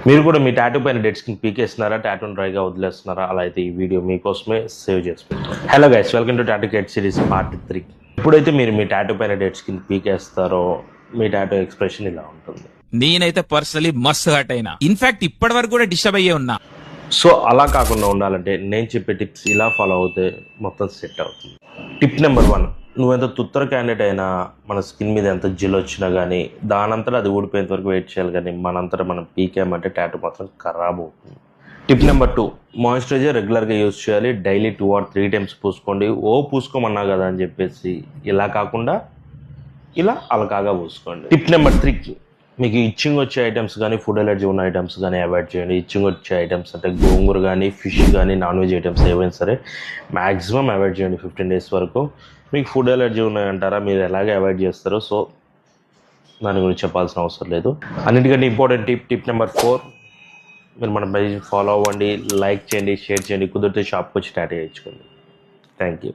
మీరు కూడా మీ టాటూ పైన డెడ్ స్కిన్ పీకేస్తున్నారా, టాటూని డ్రైగా వదిలేస్తున్నారా? అలా అయితే ఈ వీడియో మీకోసమే సేవ్ చేసి పెట్టాను. Hello guys, welcome to tattoo kid series part 3. ఎప్పుడైతే మీరు మీ టాటూ పైన డెడ్ స్కిన్ పీకేస్తారో మీ టాటూ ఎక్స్ప్రెషన్ ఇలా ఉంటుంది. నేనైతే పర్సనలీ మస్తు హర్ట్ అయినా. ఇన్ఫాక్ట్ ఇప్పటి వరకు కూడా డిస్టర్బ్ అయ్యే ఉన్నా. సో అలా కాకుండా ఉండాలంటే నేను చెప్పే టిప్స్ ఇలా ఫాలో అవుతే మొత్తం సెట్ అవుతుంది. టిప్ నెంబర్ 1, నువ్వెంత తుత్తర క్యాండిడేట్ అయినా మన స్కిన్ మీద ఎంత జిల్ వచ్చినా కానీ దానంతటా అది ఊడిపోయేంత వరకు వెయిట్ చేయాలి, కానీ మనంతటా మనం పీకేమంటే టాటూ మాత్రం ఖరాబ్ అవుతుంది. టిప్ నెంబర్ 2, మాయిశ్చరైజర్ రెగ్యులర్గా యూజ్ చేయాలి. Daily 2 or 3 times పూసుకోండి. పూసుకోమన్నా కదా అని చెప్పేసి ఇలా కాకుండా ఇలా అలకాగా పూసుకోండి. టిప్ నెంబర్ 3, మీకు ఇచ్చింగ్ వచ్చే ఐటమ్స్ కానీ ఫుడ్ ఎలర్జీ ఉన్న ఐటమ్స్ కానీ అవాయిడ్ చేయండి. ఇచ్చింగ్ వచ్చే ఐటమ్స్ అంటే గోంగూర కానీ ఫిష్ కానీ నాన్ వెజ్ ఐటమ్స్ ఏవైనా సరే మ్యాక్సిమం అవాయిడ్ చేయండి 15 days వరకు. మీకు ఫుడ్ ఎలర్జీ ఉన్నాయంటారా, మీరు ఎలాగే అవాయిడ్ చేస్తారో సో దాని గురించి చెప్పాల్సిన అవసరం లేదు. అన్నిటికంటే ఇంపార్టెంట్ టిప్ నెంబర్ 4, మీరు మన పేజ్ ఫాలో అవ్వండి, లైక్ చేయండి, షేర్ చేయండి, కుదిరితే షాప్కి వచ్చి టాటూ చేయించుకోండి. Thank you.